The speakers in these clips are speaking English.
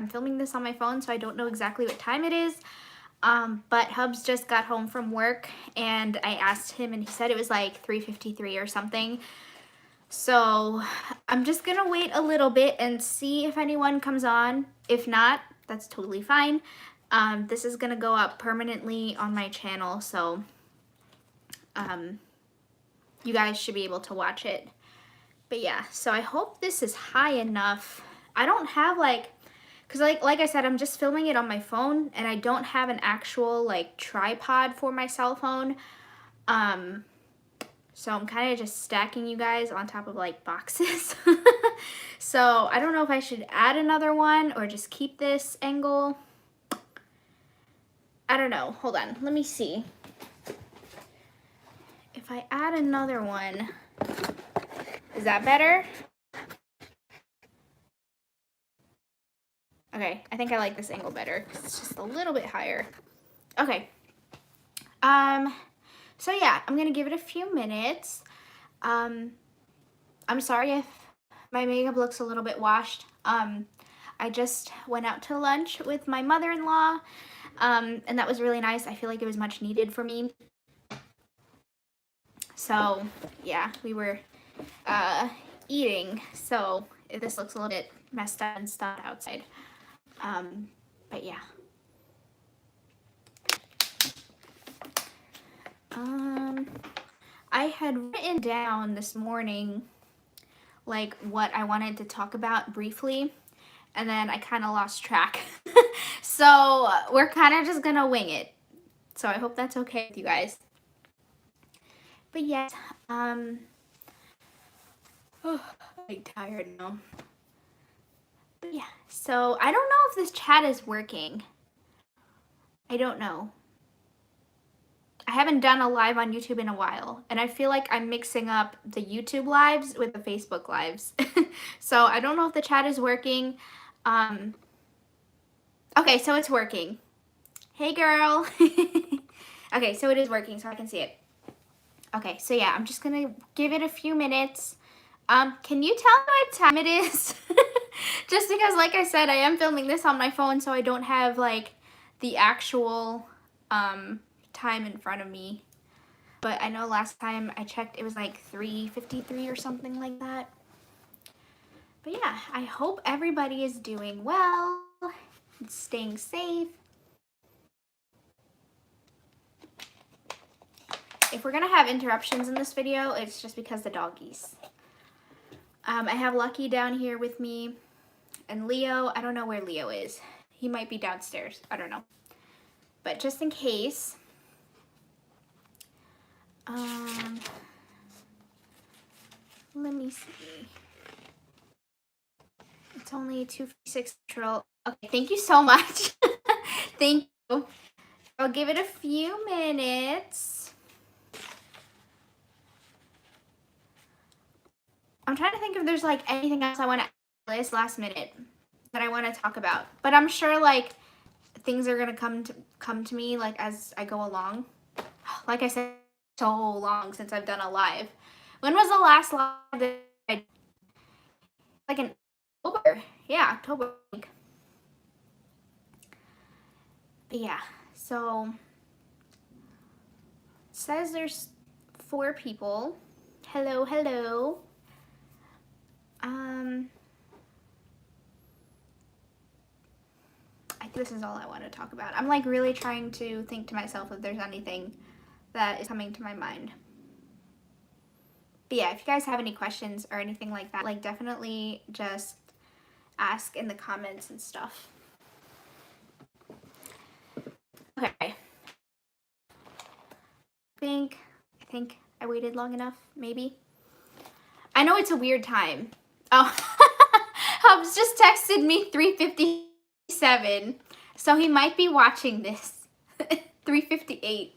I'm filming this on my phone, so I don't know exactly what time it is. But Hubs just got home from work, and I asked him, and he said it was like 3:53 or something. So I'm just gonna wait a little bit and see if anyone comes on. If not, that's totally fine. This is gonna go up permanently on my channel, so you guys should be able to watch it. But yeah, so I hope this is high enough. I don't have because like I said, I'm just filming it on my phone, and I don't have an actual like tripod for my cell phone. So I'm kind of just stacking you guys on top of like boxes. So I don't know if I should add another one or just keep this angle. I don't know. Hold on. Let me see. If I add another one, is that better? Okay, I think I like this angle better. It's just a little bit higher. Okay. So yeah, I'm gonna give it a few minutes. I'm sorry if my makeup looks a little bit washed. I just went out to lunch with my mother-in-law, and that was really nice. I feel like it was much needed for me. So yeah, we were eating, so this looks a little bit messed up and stuff outside. But yeah. I had written down this morning like what I wanted to talk about briefly, and then I kind of lost track. So we're kind of just gonna wing it. So I hope that's okay with you guys. But yes, oh, I'm tired now. But yeah, so I don't know if this chat is working. I don't know. I haven't done a live on YouTube in a while, and I feel like I'm mixing up the YouTube lives with the Facebook lives. So I don't know if the chat is working. Okay, so it's working. Hey girl. Okay, so it is working, so I can see it. Okay, so yeah, I'm just gonna give it a few minutes. Can you tell me what time it is? Just because, like I said, I am filming this on my phone, so I don't have like the actual time in front of me. But I know last time I checked it was like 3:53 or something like that. But yeah, I hope everybody is doing well and staying safe. If we're gonna have interruptions in this video, it's just because the doggies. I have Lucky down here with me, and Leo, I don't know where Leo is. He might be downstairs, I don't know. But just in case, let me see. It's only 2:56 Central. Okay, thank you so much. Thank you. I'll give it a few minutes. I'm trying to think if there's like anything else I want to add this last minute that I want to talk about. But I'm sure like things are gonna come to me like as I go along. Like I said, so long since I've done a live. When was the last live that I did? Like in October? Yeah, October. But yeah, so it says there's 4 people. Hello, hello. I think this is all I want to talk about. I'm like really trying to think to myself if there's anything that is coming to my mind. But yeah, if you guys have any questions or anything like that, like definitely just ask in the comments and stuff. Okay. I think I waited long enough, maybe. I know it's a weird time. Oh, Hubs just texted me 3:57, so he might be watching this. 3:58.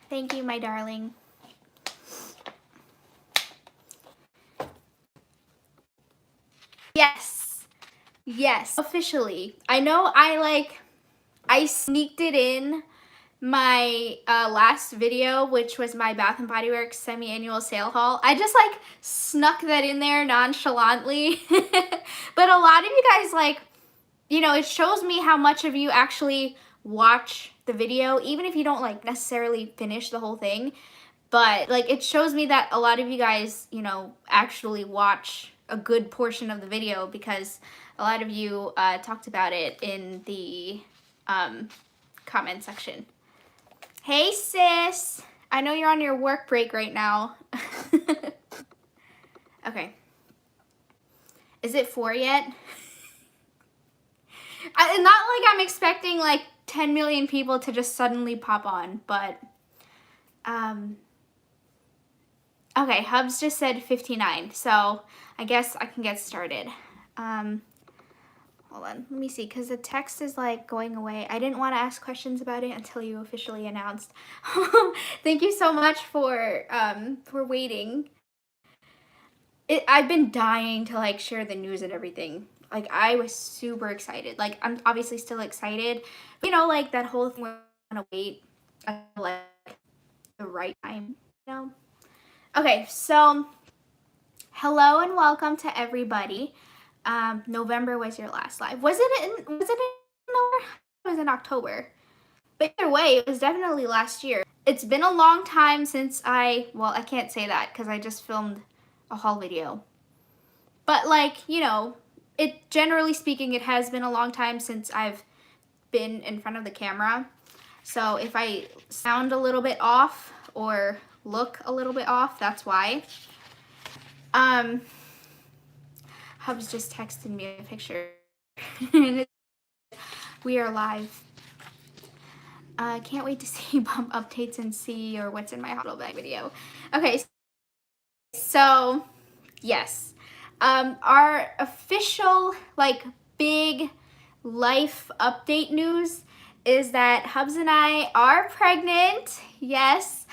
Thank you, my darling. Yes. Yes, officially. I know I sneaked it in my last video, which was my Bath and Body Works semi-annual sale haul. I just like snuck that in there nonchalantly. But a lot of you guys, like, you know, it shows me how much of you actually watch the video, even if you don't like necessarily finish the whole thing. But like, it shows me that a lot of you guys, you know, actually watch a good portion of the video, because a lot of you talked about it in the comment section. Hey sis, I know you're on your work break right now. Okay. Is it 4 yet? Not like I'm expecting like 10 million people to just suddenly pop on, but okay, Hubs just said 59, so I guess I can get started. Hold on, let me see, because the text is like going away. I didn't want to ask questions about it until you officially announced. Thank you so much for waiting. I've been dying to like share the news and everything. Like, I was super excited. Like, I'm obviously still excited. But, you know, like that whole thing, we're gonna wait until like the right time, you know? Okay, so hello and welcome to everybody. November was your last live. Was it in November? It was in October. But either way, it was definitely last year. It's been a long time since well, I can't say that because I just filmed a haul video. But like, you know, generally speaking, it has been a long time since I've been in front of the camera. So if I sound a little bit off or look a little bit off, that's why. Hub's just texted me a picture. We are live. Can't wait to see bump updates and see or what's in my hospital bag video. Okay, so yes, our official like big life update news is that Hubs and I are pregnant. Yes,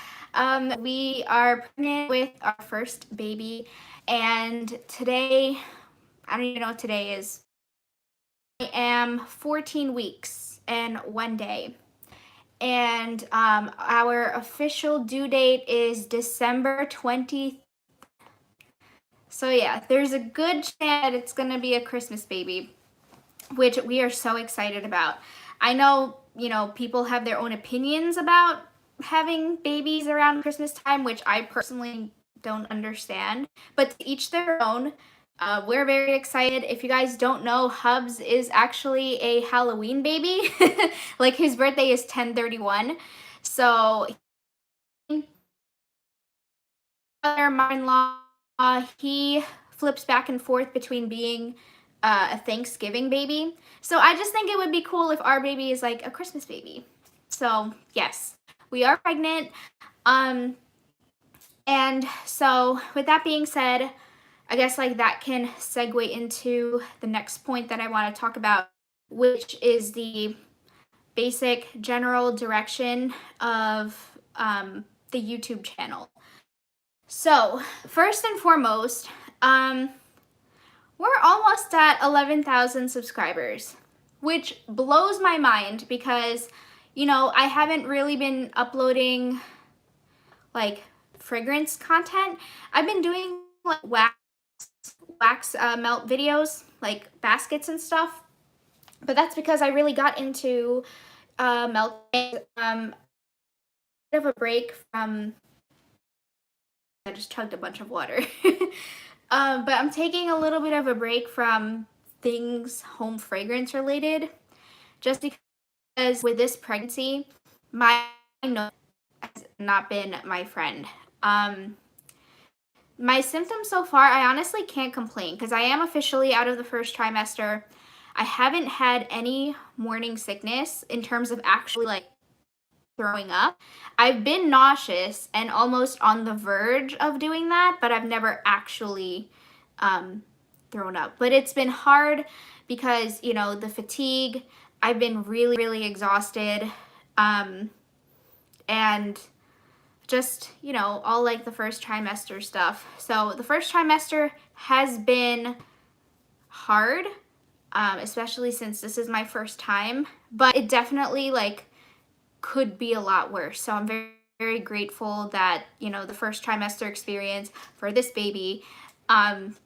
we are pregnant with our first baby, and today, I don't even know what today is. I am 14 weeks and 1 day. And our official due date is December 20th. So yeah, there's a good chance that it's gonna be a Christmas baby, which we are so excited about. I know, you know, people have their own opinions about having babies around Christmas time, which I personally don't understand, but to each their own. We're very excited. If you guys don't know, Hubs is actually a Halloween baby. Like, his birthday is 10/31. So, mother-in-law, he flips back and forth between being a Thanksgiving baby. So I just think it would be cool if our baby is like a Christmas baby. So yes, we are pregnant. And so with that being said, I guess like that can segue into the next point that I want to talk about, which is the basic general direction of the YouTube channel. So first and foremost, we're almost at 11,000 subscribers, which blows my mind because, you know, I haven't really been uploading like fragrance content. I've been doing like wax melt videos, like baskets and stuff, but that's because I really got into melting. Bit of a break from, I just chugged a bunch of water. But I'm taking a little bit of a break from things home fragrance related, just because with this pregnancy, my nose has not been my friend. My symptoms so far, I honestly can't complain because I am officially out of the first trimester. I haven't had any morning sickness in terms of actually like throwing up. I've been nauseous and almost on the verge of doing that, but I've never actually thrown up. But it's been hard because, you know, the fatigue, I've been really, really exhausted. And just, you know, all like the first trimester stuff. So the first trimester has been hard, especially since this is my first time, but it definitely like could be a lot worse. So I'm very, very grateful that, you know, the first trimester experience for this baby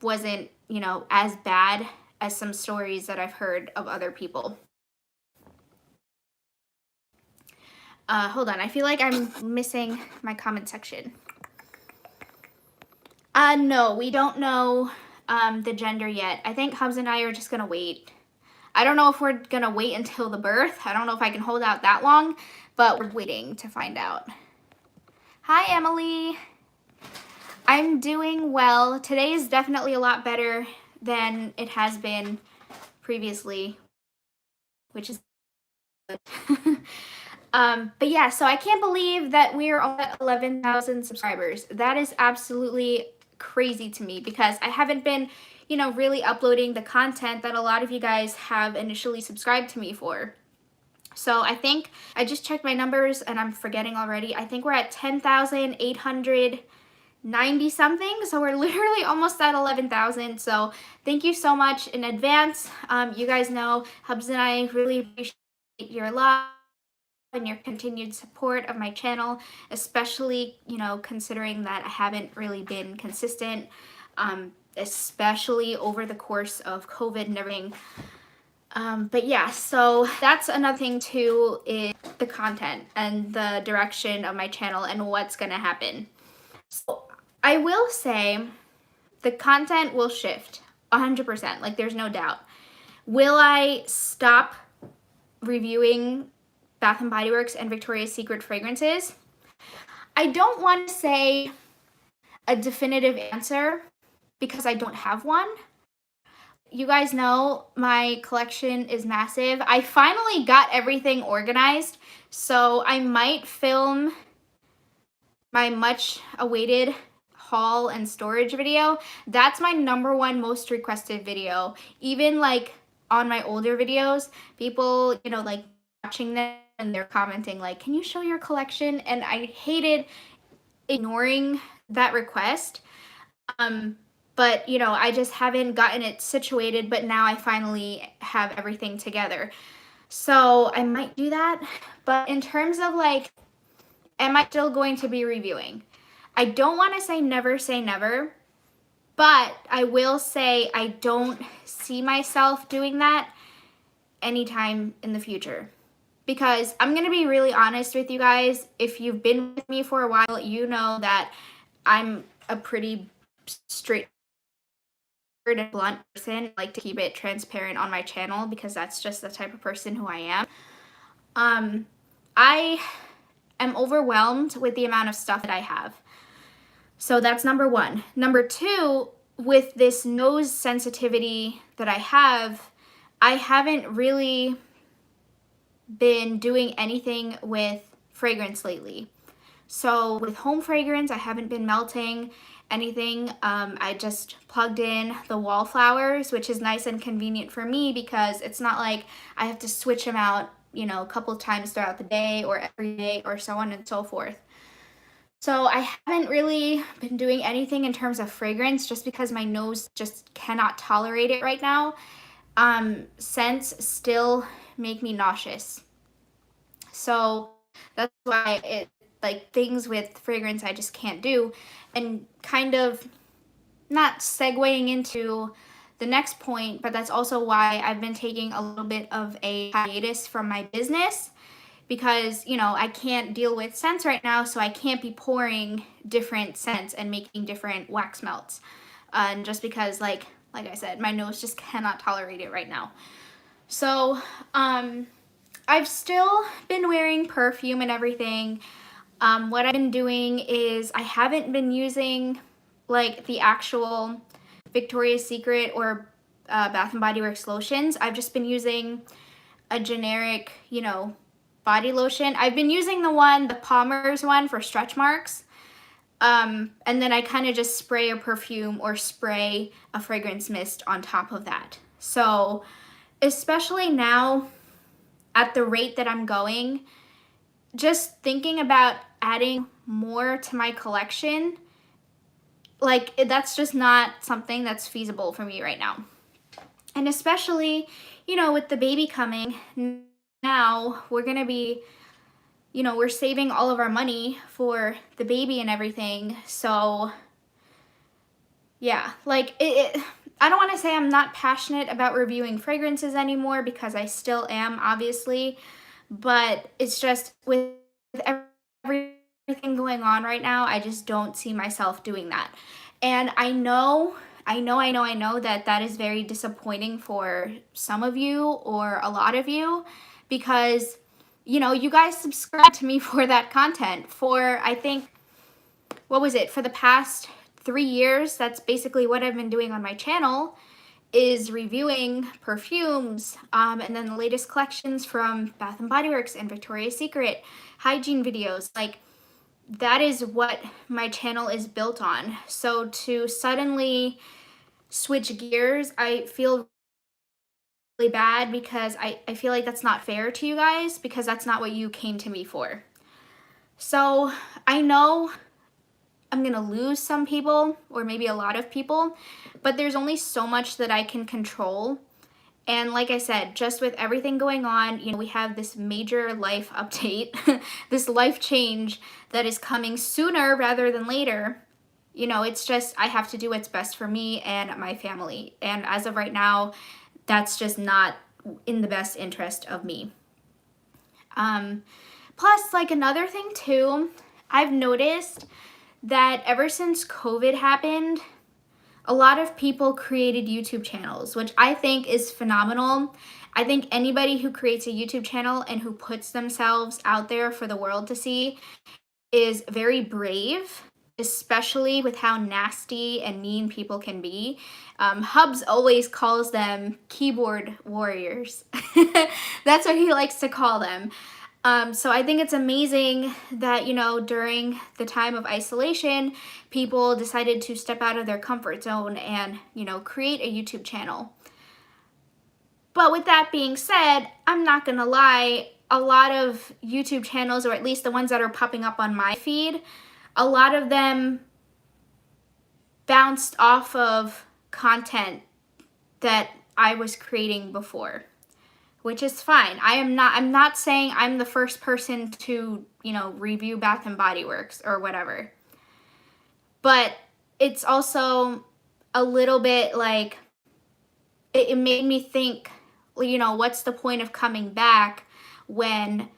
wasn't, you know, as bad as some stories that I've heard of other people. Hold on, I feel like I'm missing my comment section. No, we don't know the gender yet. I think Hubs and I are just gonna wait. I don't know if we're gonna wait until the birth. I don't know if I can hold out that long, but we're waiting to find out. Hi, Emily. I'm doing well. Today is definitely a lot better than it has been previously, which is good. But yeah, so I can't believe that we are at 11,000 subscribers. That is absolutely crazy to me because I haven't been, you know, really uploading the content that a lot of you guys have initially subscribed to me for. So I think I just checked my numbers and I'm forgetting already. I think we're at 10,890 something. So we're literally almost at 11,000. So thank you so much in advance. You guys know Hubs and I really appreciate your love and your continued support of my channel, especially, you know, considering that I haven't really been consistent, especially over the course of COVID and everything. But yeah, so that's another thing too, is the content and the direction of my channel and what's gonna happen. So I will say the content will shift 100%, like there's no doubt. Will I stop reviewing Bath & Body Works and Victoria's Secret fragrances? I don't want to say a definitive answer because I don't have one. You guys know my collection is massive. I finally got everything organized, so I might film my much awaited haul and storage video. That's my #1 most requested video. Even like on my older videos, people, you know, like watching them and they're commenting like, can you show your collection? And I hated ignoring that request. But you know, I just haven't gotten it situated, but now I finally have everything together. So I might do that. But in terms of like, am I still going to be reviewing? I don't want to say never, but I will say I don't see myself doing that anytime in the future. Because I'm going to be really honest with you guys. If you've been with me for a while, you know that I'm a pretty straight and blunt person. I like to keep it transparent on my channel because that's just the type of person who I am. I am overwhelmed with the amount of stuff that I have. So that's #1. #2, with this nose sensitivity that I haven't really been doing anything with fragrance lately. So with home fragrance, I haven't been melting anything. I just plugged in the wallflowers, which is nice and convenient for me because it's not like I have to switch them out, you know, a couple of times throughout the day or every day or so on and so forth. So I haven't really been doing anything in terms of fragrance just because my nose just cannot tolerate it right now. Scents still make me nauseous. So that's why like things with fragrance I just can't do. And kind of not segueing into the next point, but that's also why I've been taking a little bit of a hiatus from my business because, you know, I can't deal with scents right now, so I can't be pouring different scents and making different wax melts. And just because, like I said, my nose just cannot tolerate it right now. So, I've still been wearing perfume and everything. What I've been doing is I haven't been using like the actual Victoria's Secret or Bath & Body Works lotions. I've just been using a generic, you know, body lotion. I've been using the Palmer's one for stretch marks. And then I kind of just spray a perfume or spray a fragrance mist on top of that. So especially now at the rate that I'm going, just thinking about adding more to my collection, like that's just not something that's feasible for me right now. And especially, you know, with the baby coming, now we're gonna be you know, we're saving all of our money for the baby and everything. So yeah, like I don't want to say I'm not passionate about reviewing fragrances anymore, because I still am, obviously, but it's just with everything going on right now, I just don't see myself doing that. And I know that that is very disappointing for some of you, or a lot of you, because, you know, you guys subscribe to me for that content for, I think, what was it, for the past 3 years. That's basically what I've been doing on my channel, is reviewing perfumes, and then the latest collections from Bath and Body Works and Victoria's Secret, hygiene videos. Like, that is what my channel is built on. So to suddenly switch gears, I feel really bad, because I feel like that's not fair to you guys, because that's not what you came to me for. So I know I'm gonna lose some people, or maybe a lot of people, but there's only so much that I can control. And like I said, just with everything going on, you know, we have this major life update, this life change that is coming sooner rather than later. You know, it's just, I have to do what's best for me and my family. And as of right now, that's just not in the best interest of me. Plus, like, another thing too, I've noticed that ever since COVID happened, a lot of people created YouTube channels, which I think is phenomenal. I think anybody who creates a YouTube channel and who puts themselves out there for the world to see is very brave, especially with how nasty and mean people can be. Hubs always calls them keyboard warriors. That's what he likes to call them. So I think it's amazing that, you know, during the time of isolation, people decided to step out of their comfort zone and, you know, create a YouTube channel. But with that being said, I'm not gonna lie, a lot of YouTube channels, or at least the ones that are popping up on my feed, a lot of them bounced off of content that I was creating before, which is fine. I'm not saying I'm the first person to, you know, review Bath and Body Works or whatever. But it's also a little bit like, it made me think, you know, what's the point of coming back when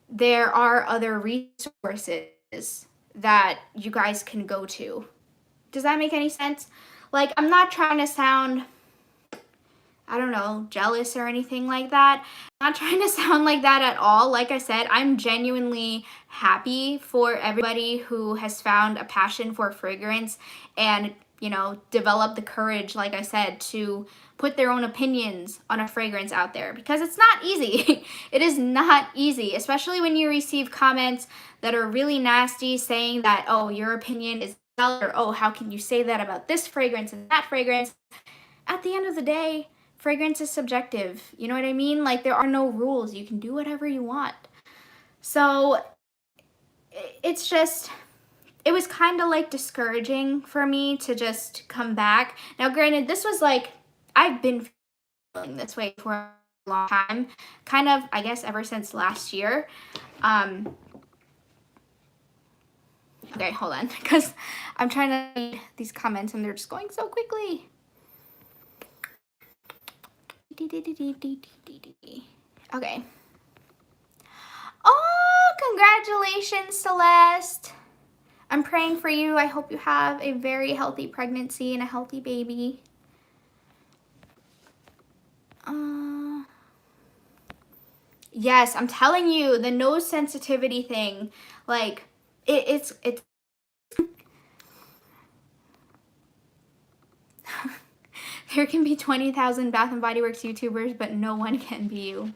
there are other resources that you guys can go to? Does that make any sense? Like, I'm not trying to sound, I don't know, jealous or anything like that. I'm not trying to sound like that at all. Like I said, I'm genuinely happy for everybody who has found a passion for fragrance and, you know, developed the courage, like I said, to put their own opinions on a fragrance out there, because it's not easy. It is not easy, especially when you receive comments that are really nasty, saying that, oh, your opinion is valid, or oh, how can you say that about this fragrance and that fragrance? At the end of the day, fragrance is subjective. You know what I mean? Like, there are no rules. You can do whatever you want. So it's just, it was kind of like discouraging for me to just come back. Now, granted, this was like, I've been feeling this way for a long time, kind of, I guess, ever since last year. Okay, hold on, because I'm trying to read these comments and they're just going so quickly. Okay. Oh, congratulations, Celeste. I'm praying for you. I hope you have a very healthy pregnancy and a healthy baby. Yes, I'm telling you, the nose sensitivity thing, like, it's there can be 20,000 Bath and Body Works YouTubers, but no one can be you.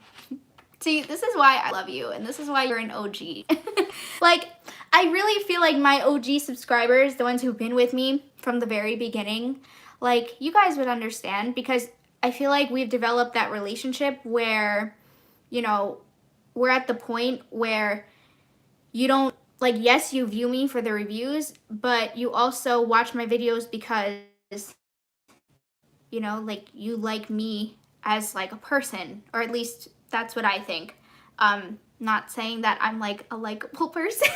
See, this is why I love you, and this is why you're an OG. Like, I really feel like my OG subscribers, the ones who've been with me from the very beginning, like, you guys would understand, because I feel like we've developed that relationship where, you know, we're at the point where you don't, like, yes, you view me for the reviews, but you also watch my videos because, you know, like, you like me as, like, a person, or at least that's what I think. Not saying that I'm like a likable person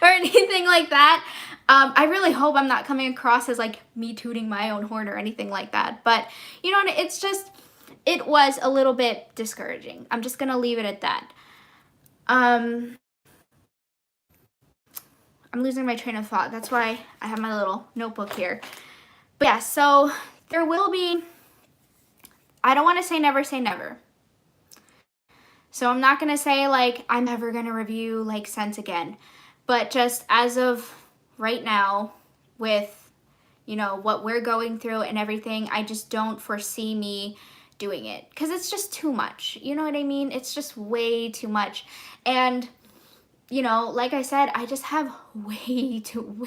or anything like that. I really hope I'm not coming across as like me tooting my own horn or anything like that. But you know, it's just, it was a little bit discouraging. I'm just gonna leave it at that. I'm losing my train of thought. That's why I have my little notebook here. But yeah, so there will be, I don't want to say never. So I'm not going to say like I'm never going to review like scents again. But just as of right now, with, you know, what we're going through and everything, I just don't foresee me doing it. Because it's just too much. You know what I mean? It's just way too much. And, you know, like I said, I just have way too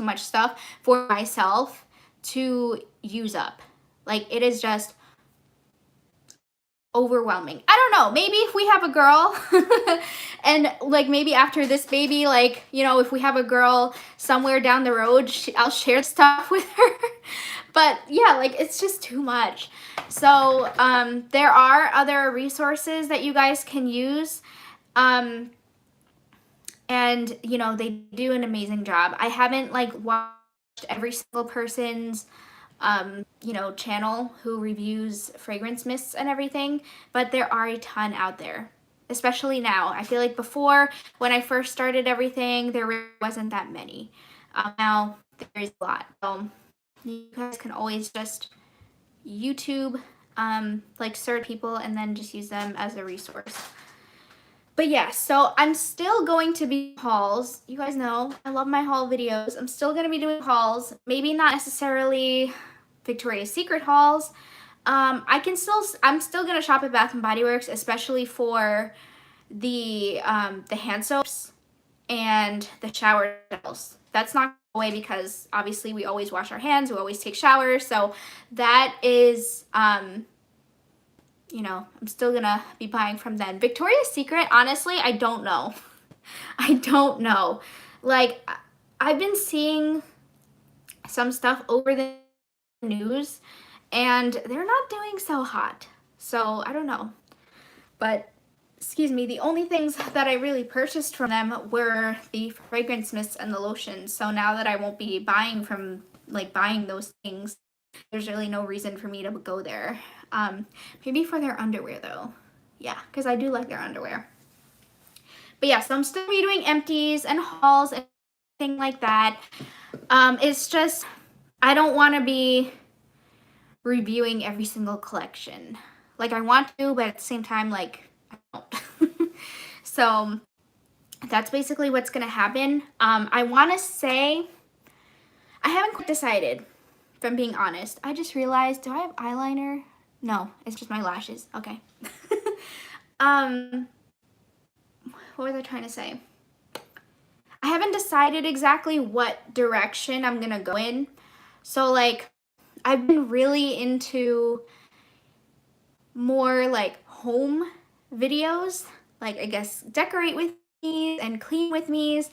much stuff for myself to use up. Like, it is just overwhelming. I don't know, maybe if we have a girl and like maybe after this baby, like, you know, if we have a girl somewhere down the road, I'll share stuff with her. But yeah, like, it's just too much. So there are other resources that you guys can use, and you know, they do an amazing job. I haven't like watched every single person's you know, channel who reviews fragrance mists and everything, but there are a ton out there, especially now. I feel like before, when I first started everything, there really wasn't that many. Now there is a lot. So you guys can always just YouTube like search people and then just use them as a resource. But yeah, so I'm still going to be hauls. You guys know I love my haul videos. I'm still going to be doing hauls. Maybe not necessarily Victoria's Secret hauls. I'm still going to shop at Bath & Body Works, especially for the hand soaps and the shower gels. That's not away because obviously we always wash our hands, we always take showers. So that is, you know, I'm still gonna be buying from them. Victoria's Secret, honestly, I don't know. I don't know. Like, I've been seeing some stuff over the news and they're not doing so hot. So I don't know. But excuse me, the only things that I really purchased from them were the fragrance mists and the lotions. So now that I won't be buying those things, there's really no reason for me to go there. Maybe for their underwear though. Yeah, because I do like their underwear. But yeah, so I'm still be doing empties and hauls and things like that. It's just, I don't want to be reviewing every single collection. Like, I want to, but at the same time, like, I don't. So that's basically what's going to happen. I want to say, I haven't quite decided, if I'm being honest. I just realized, do I have eyeliner? No, it's just my lashes. Okay. What was I trying to say? I haven't decided exactly what direction I'm gonna go in. So like, I've been really into more like home videos, like I guess decorate with me and clean with me.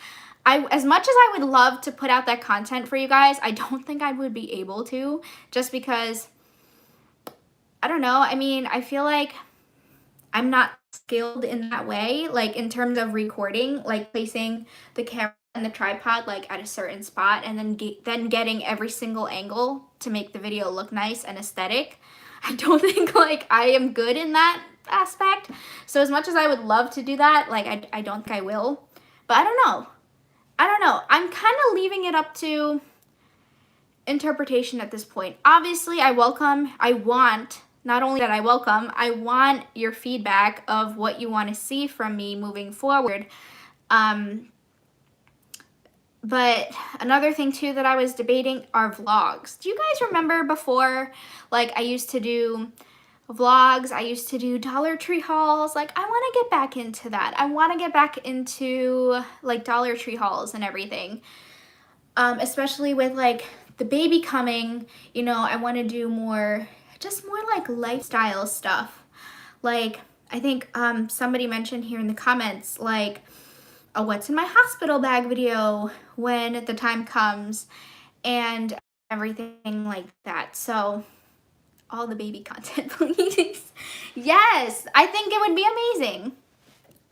As much as I would love to put out that content for you guys, I don't think I would be able to, just because, I don't know, I mean, I feel like I'm not skilled in that way, like in terms of recording, like placing the camera and the tripod like at a certain spot and then getting every single angle to make the video look nice and aesthetic. I don't think like I am good in that aspect. So as much as I would love to do that, like I don't think I will. But I don't know. I'm kind of leaving it up to interpretation at this point. Obviously, I want your feedback of what you want to see from me moving forward. But another thing too that I was debating are vlogs. Do you guys remember before, like, I used to do vlogs, I used to do Dollar Tree hauls? Like, I want to get back into that. I want to get back into like Dollar Tree hauls and everything. Especially with like the baby coming, you know, I want to do more like lifestyle stuff. Like, I think somebody mentioned here in the comments, like, a what's in my hospital bag video when the time comes and everything like that. So all the baby content, please. Yes, I think it would be amazing.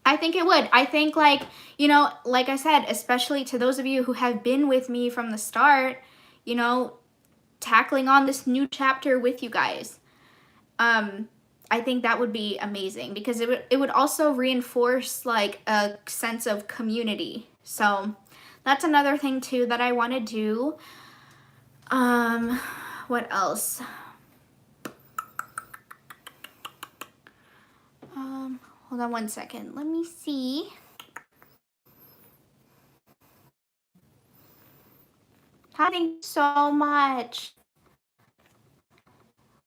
I think it would. I think, like, you know, like I said, especially to those of you who have been with me from the start, you know, tackling on this new chapter with you guys. I think that would be amazing because it would also reinforce like a sense of community. So that's another thing too that I want to do. What else? Hold on one second. Let me see. Thank you so much.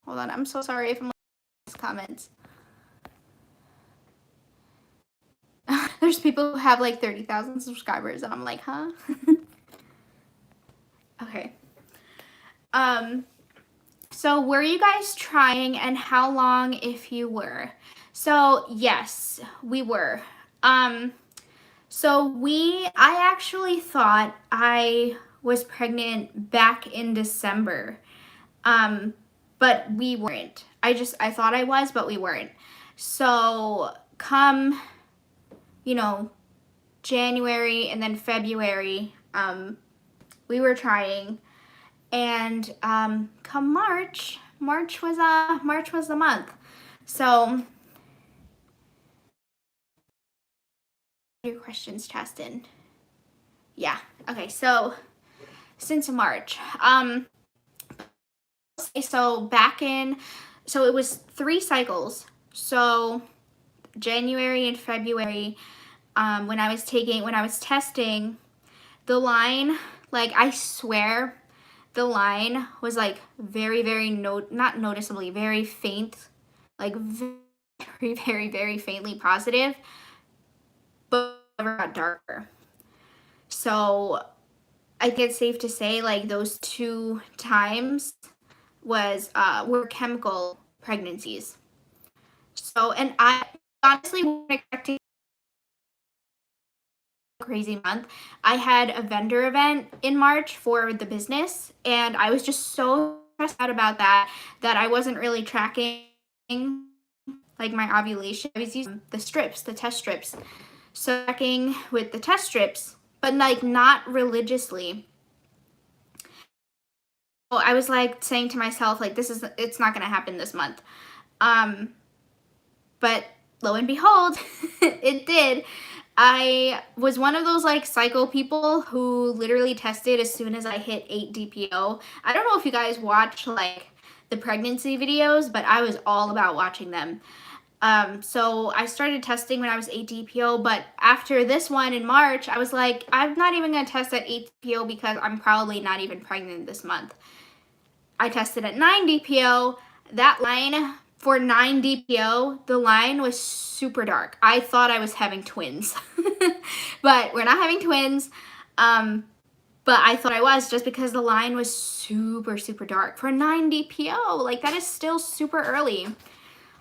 Hold on. I'm so sorry if I'm looking at comments. There's people who have like 30,000 subscribers and I'm like, huh? Okay. So were you guys trying, and how long if you were? So yes, we were. I actually thought I was pregnant back in December. But we weren't. I thought I was, but we weren't. So come, you know, January and then February, we were trying, and come March was the month. So your questions, Chastin. Yeah. Okay. So since March, so it was 3 cycles. So January and February, when I was testing, the line, like, I swear the line was like very, very not noticeably, very faint, like very, very, very faintly positive, but never got darker. So I think it's safe to say like those 2 times were chemical pregnancies. So, and I honestly wasn't expecting a crazy month. I had a vendor event in March for the business, and I was just so stressed out about that I wasn't really tracking like my ovulation. I was using the test strips. So tracking with the test strips, but like not religiously. So I was like saying to myself, like, it's not gonna happen this month. But lo and behold, it did. I was one of those like cycle people who literally tested as soon as I hit 8 DPO. I don't know if you guys watch like the pregnancy videos, but I was all about watching them. So I started testing when I was 8 DPO, but after this one in March, I was like, I'm not even going to test at 8 DPO because I'm probably not even pregnant this month. I tested at 9 DPO. That line for 9 DPO, the line was super dark. I thought I was having twins, but we're not having twins. But I thought I was, just because the line was super, super dark for 9 DPO. Like, that is still super early.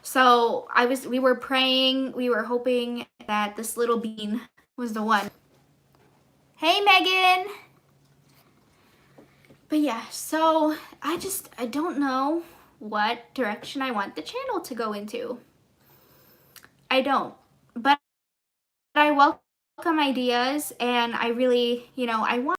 So we were praying, we were hoping that this little bean was the one. Hey, Megan. But yeah, so I don't know what direction I want the channel to go into. I don't, but I welcome ideas, and I really, I want